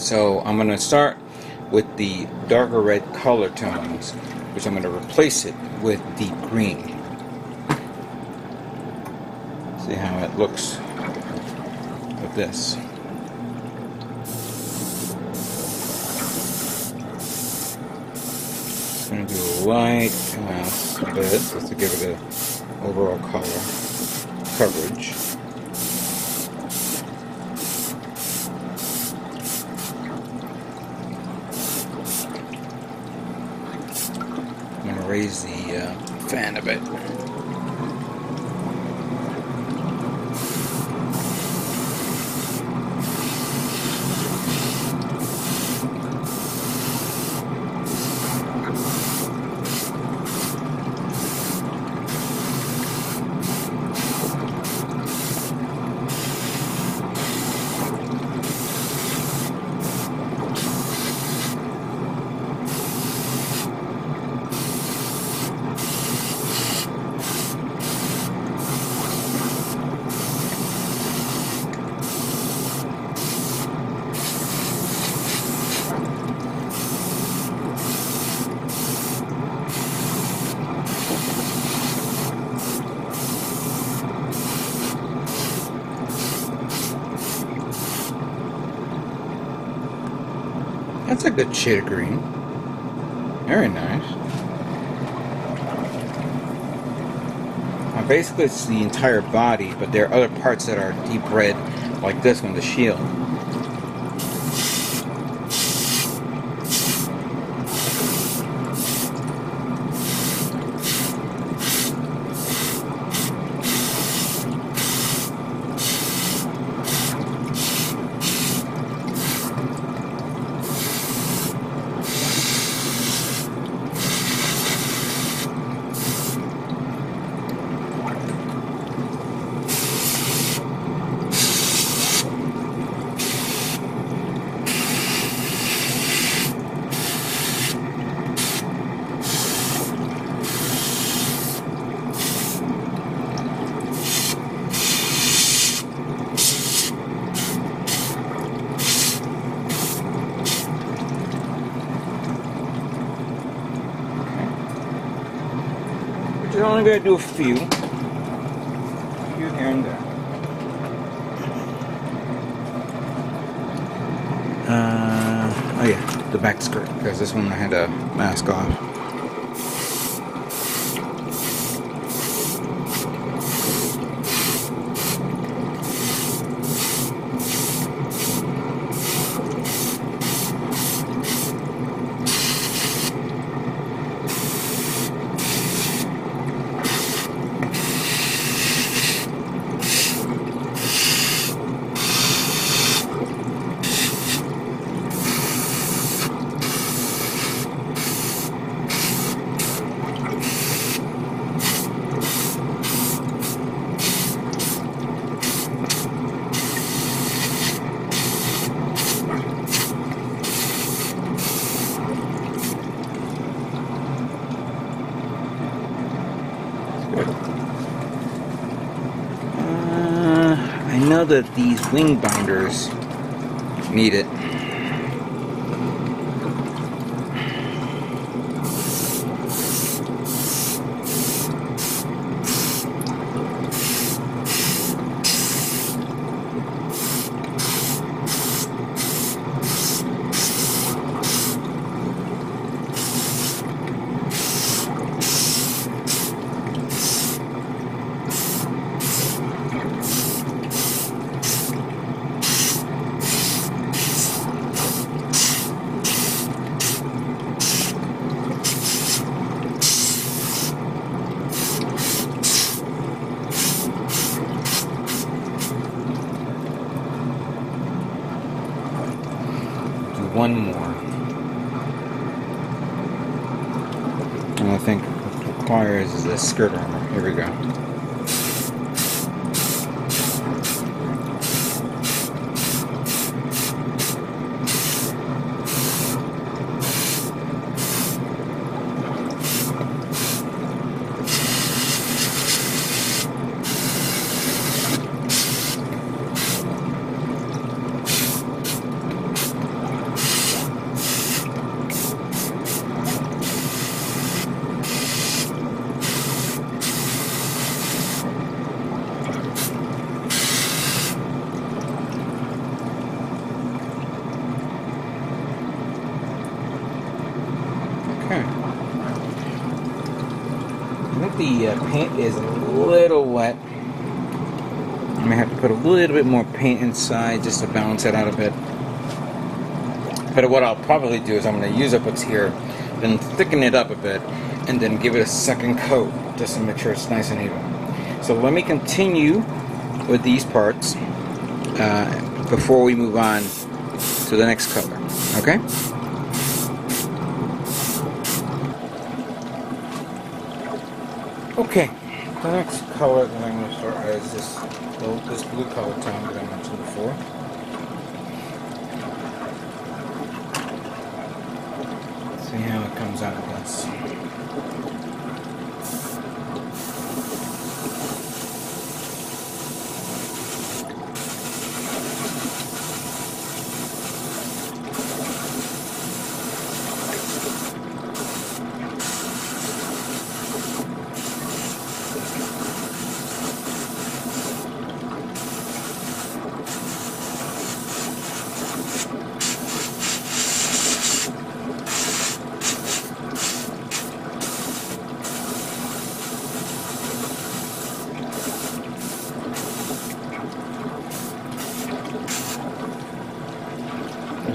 So I'm going to start with the darker red color tones, which I'm going to replace it with deep green. See how it looks with this. I'm going to do a light a bit just to give it an overall color coverage. I'm going to raise the fan a bit. That's a good shade of green. Very nice. Now basically it's the entire body, but there are other parts that are deep red, like this one, the shield. We're only going to do a few here and there. Oh yeah, the back skirt, because this one I had a mask off. I know that these wing binders need it. One more. And I think what requires is this skirt armor. Here we go. the paint is a little wet. I may have to put a little bit more paint inside just to balance it out a bit. But what I'll probably do is I'm going to use up what's here, then thicken it up a bit, and then give it a second coat just to make sure it's nice and even. So let me continue with these parts before we move on to the next color. Okay? Okay, the next color that I'm going to start is this blue color tone that I mentioned before. See how it comes out of this.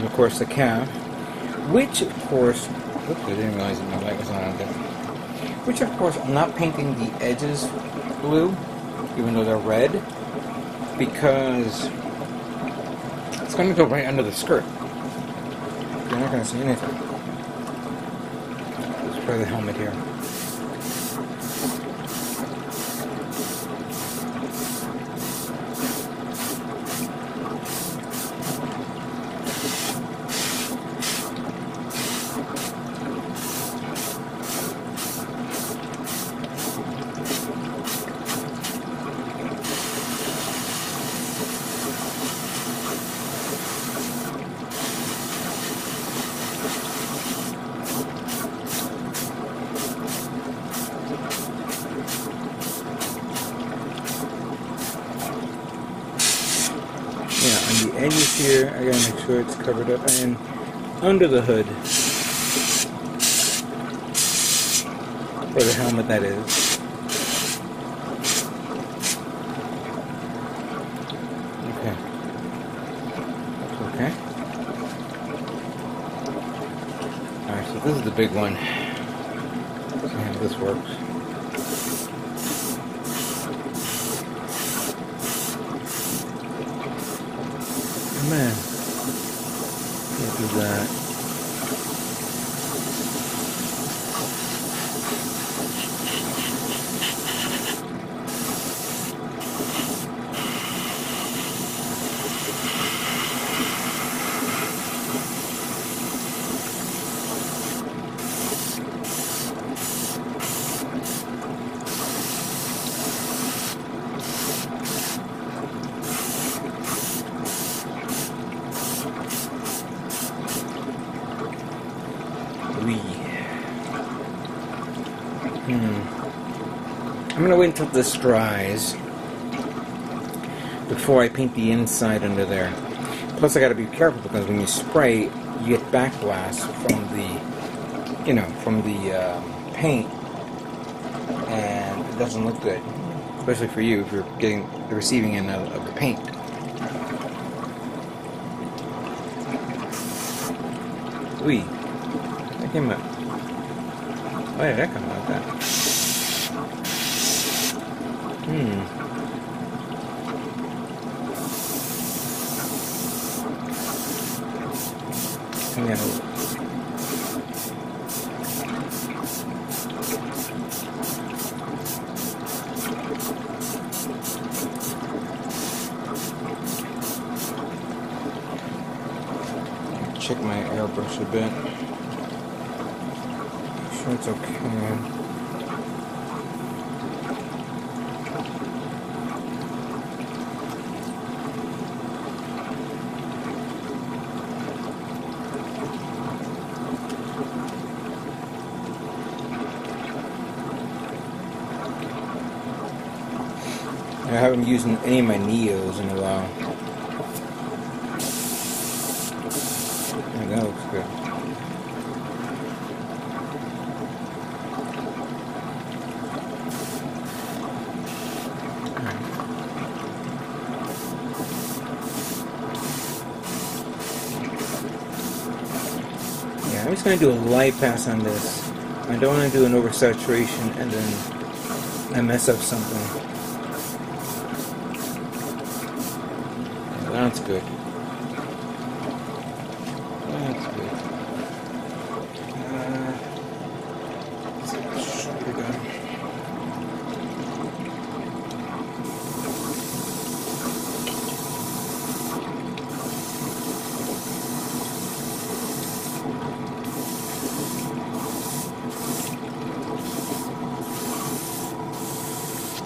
Of course, the calf, which of course, oops, I didn't realize that my light was on there. Which of course, I'm not painting the edges blue, even though they're red, because it's going to go right under the skirt. You're not going to see anything. Let's try the helmet here. On the edges here, I gotta make sure it's covered up, and under the hood, for the helmet that is. Okay. Okay. Alright, so this is the big one. Let's see how this works. Man, can't do that. I'm going to wait until this dries before I paint the inside under there. Plus I got to be careful because when you spray, you get backblast from the paint, and it doesn't look good, especially for you if you're getting the receiving end of the paint. Wee, that came out. Why did that come out like that? Yeah. Check my airbrush a bit. Make sure it's okay. I haven't used any of my Neos in a while. Yeah, that looks good. just going to do a light pass on this. I don't want to do an oversaturation and then I mess up something. That's good. That's good. Should be done.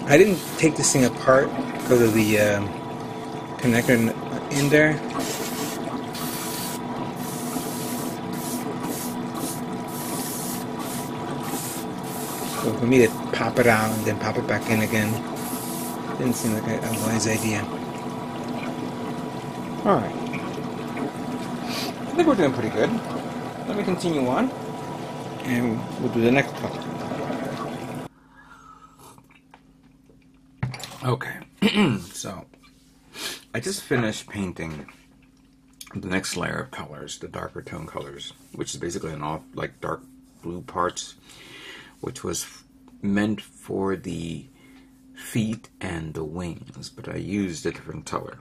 I didn't take this thing apart because of the connector in there. So for me to pop it out and then pop it back in again didn't seem like a wise idea. Alright. I think we're doing pretty good. Let me continue on and we'll do the next color. Okay, so I just finished painting the next layer of colors, the darker tone colors, which is basically an all like dark blue parts, which was meant for the feet and the wings, but I used a different color,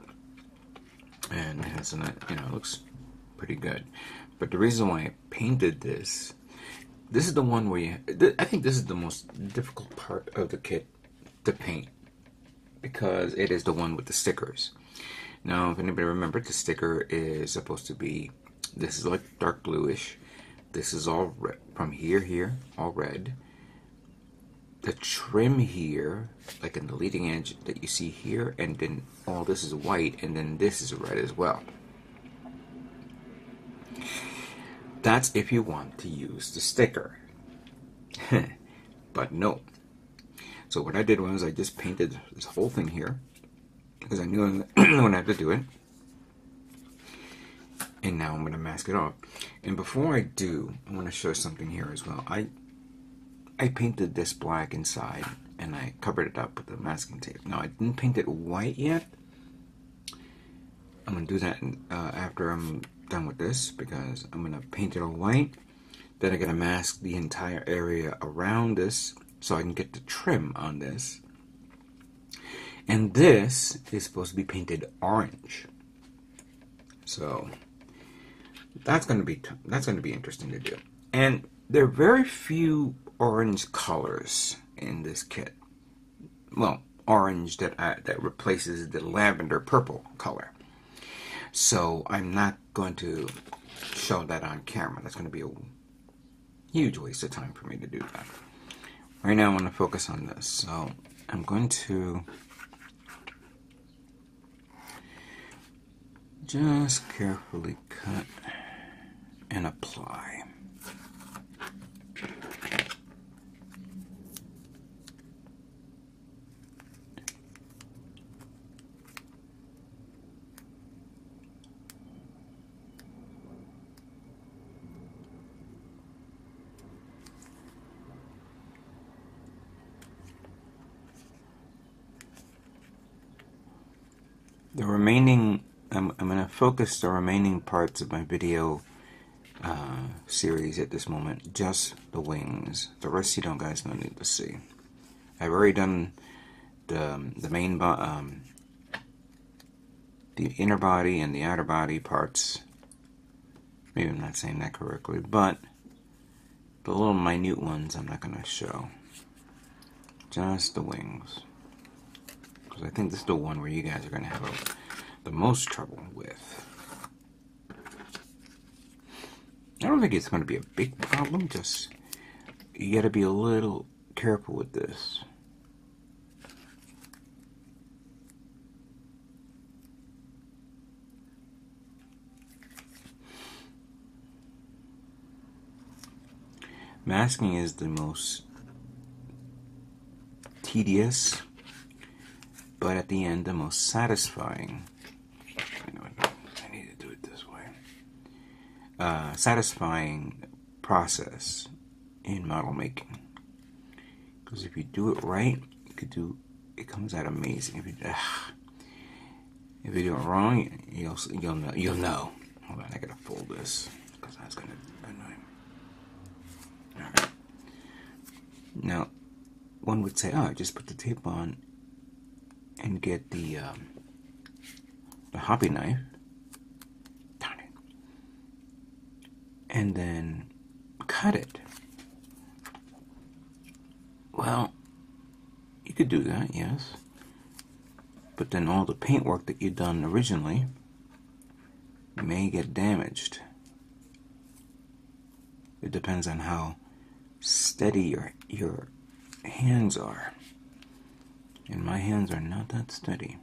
and it has an, it looks pretty good. But the reason why I painted this is the one where I think this is the most difficult part of the kit to paint, because it is the one with the stickers. Now, if anybody remembers, the sticker is supposed to be, this is like dark bluish, this is all red, from here, all red. The trim here, like in the leading edge that you see here, and then all this is white, and then this is red as well. That's if you want to use the sticker. But no. So what I did was I just painted this whole thing here, because I knew I would have to do it. And now I'm going to mask it off. And before I do, I want to show something here as well. I painted this black inside, and I covered it up with the masking tape. Now, I didn't paint it white yet. I'm going to do that after I'm done with this, because I'm going to paint it all white. Then I'm going to mask the entire area around this, so I can get the trim on this. And this is supposed to be painted orange. So that's going to be interesting to do. And there are very few orange colors in this kit. Well, orange that replaces the lavender purple color. So I'm not going to show that on camera. That's going to be a huge waste of time for me to do that. Right now I want to focus on this. So I'm going to just carefully cut and apply. The remaining, I'm going to focus the remaining parts of my video series at this moment, just the wings. The rest you guys don't need to see. I've already done the main, the inner body and the outer body parts. Maybe I'm not saying that correctly, but the little minute ones I'm not going to show. Just the wings. Because I think this is the one where you guys are going to have the most trouble with. I don't think it's going to be a big problem, just you got to be a little careful with this. Masking is the most tedious, but at the end the most satisfying. I need to do it this way. Satisfying process in model making. Because if you do it right, it comes out amazing. If you do it wrong, you'll know. Hold on, I gotta fold this because that's gonna annoy me. Now, one would say, oh, just put the tape on and get the hobby knife. Darn it. And then cut it. Well, you could do that, yes. But then all the paintwork that you've done originally may get damaged. It depends on how steady your hands are. And my hands are not that steady.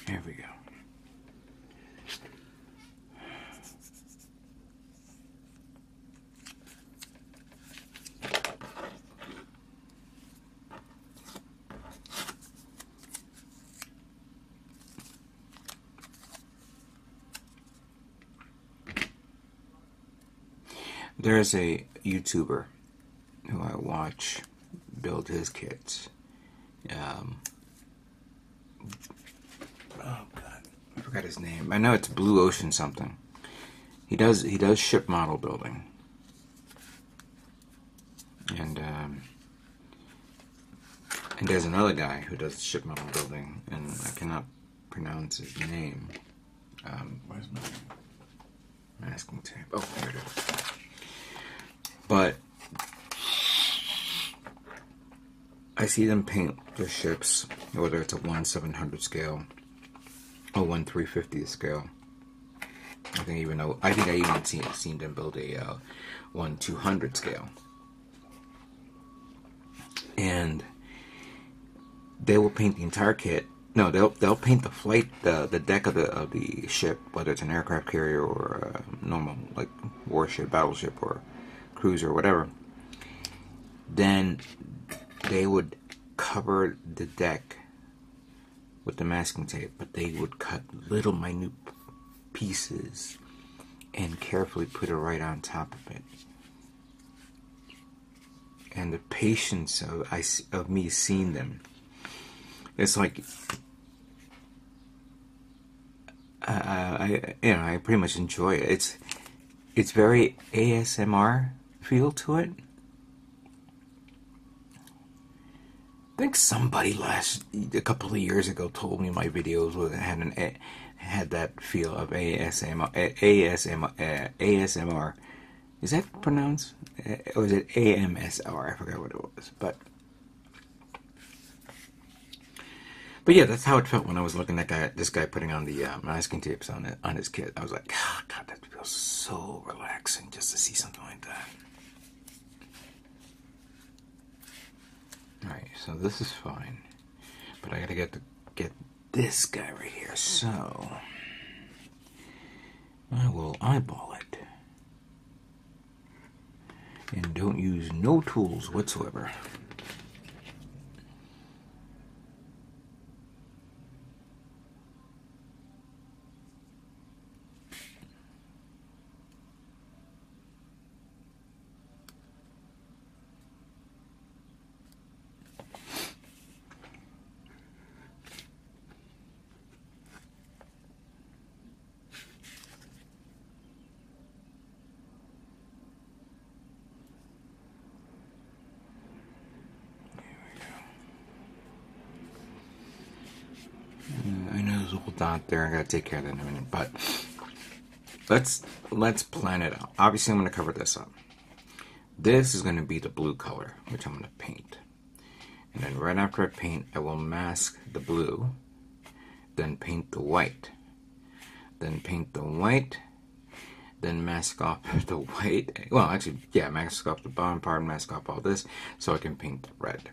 There we go. There's a YouTuber who I watch build his kits. Oh God, I forgot his name. I know it's Blue Ocean something. He does ship model building, and there's another guy who does ship model building, and I cannot pronounce his name. Where's my masking tape? Oh, there it is. But I see them paint their ships, whether it's a 1/700 scale or 1/350 scale. I think I even seen them build a 1/200 scale, and they will paint the entire kit. No, they'll paint the deck of the ship, whether it's an aircraft carrier or a normal like warship, battleship, or cruiser or whatever. Then they would cover the deck with the masking tape, but they would cut little minute pieces and carefully put it right on top of it. And the patience of me seeing them, it's like I pretty much enjoy it. It's very ASMR feel to it. I think somebody a couple of years ago told me my videos had that feel of ASMR. ASMR. Is that pronounced? Or is it AMSR? I forgot what it was. But yeah, that's how it felt when I was looking at this guy putting on the masking tapes on his kit. I was like, oh, God, that feels so relaxing just to see something like that. Alright, so this is fine. But I gotta get this guy right here, so I will eyeball it. And don't use no tools whatsoever. I know there's a little dot there. I gotta take care of that in a minute, but let's plan it out. Obviously, I'm gonna cover this up. This is gonna be the blue color, which I'm gonna paint, and then right after I paint, I will mask the blue, then paint the white, then paint the white, then mask off the white. Well, actually, yeah, mask off the bottom part, mask off all this, so I can paint the red.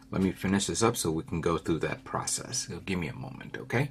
Let me finish this up so we can go through that process. It'll give me a moment, okay?